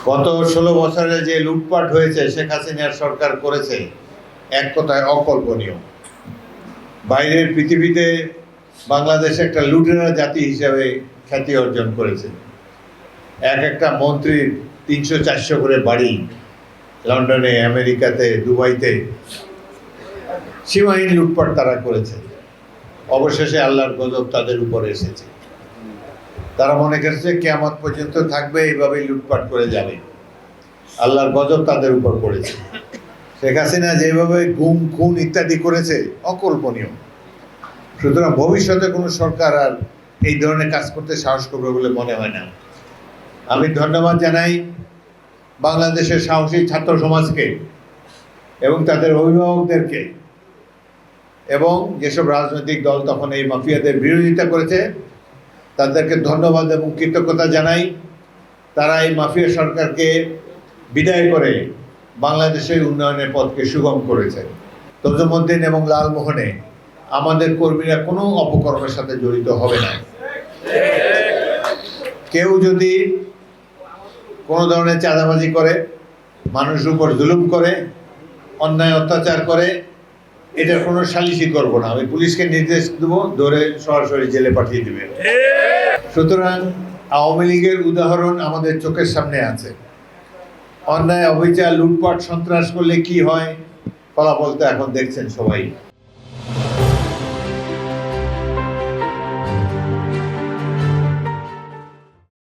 গত 16 বছরে যে লুটপাট হয়েছে শেখ হাসিনার সরকার করেছে, এক কথায় অকল্পনীয়। বাইরের পৃথিবীতে বাংলাদেশ একটা লুটেরা জাতি হিসাবে খ্যাতি অর্জন করেছে। একটা মন্ত্রীর 300-400 করে বাড়ি, লন্ডনে, আমেরিকাতে, দুবাইতে সীমাহীন লুটপাট তারা করেছে। অবশেষে আল্লাহর গজব তাদের উপরে এসেছে। তারা মনে করছে কিয়ামত পর্যন্ত থাকবে, এইভাবেই লুটপাট করে যাবে। আল্লাহর গজব তাদের উপর পড়েছে। শেখ হাসিনা যেভাবে গুম, খুন ইত্যাদি করেছে, অকল্পনীয়। সুতরাং ভবিষ্যতে কোনো সরকার আর এই ধরনের কাজ করতে সাহস করবে বলে মনে হয় না। আমি ধন্যবাদ জানাই বাংলাদেশের সাহসী ছাত্র সমাজকে এবং তাদের অভিভাবকদেরকে, এবং যেসব রাজনৈতিক দল তখন এই মাফিয়াদের বিরোধিতা করেছে তাদেরকে ধন্যবাদ এবং কৃতজ্ঞতা জানাই। তারা এই মাফিয়া সরকারকে বিদায় করে বাংলাদেশের উন্নয়নের পথকে সুগম করেছে। তজুমুদ্দিন এবং লালমোহনে আমাদের কর্মীরা কোনো অপকর্মের সাথে জড়িত হবে না। কেউ যদি কোনো ধরনের চাঁদাবাজি করে, মানুষের উপর জুলুম করে, অন্যায় অত্যাচার করে, এটার কোনো সালিশি করব না। আমি পুলিশকে নির্দেশ দেবো, ধরে সরাসরি জেলে পাঠিয়ে দেবে। সুতরাং আওয়ামী লীগের উদাহরণ আমাদের চোখের সামনে আছে। অন্যায়, অবিচার, লুটপাট, সন্ত্রাস করলে কি হয়, ফলাফল তো এখন দেখছেন সবাই।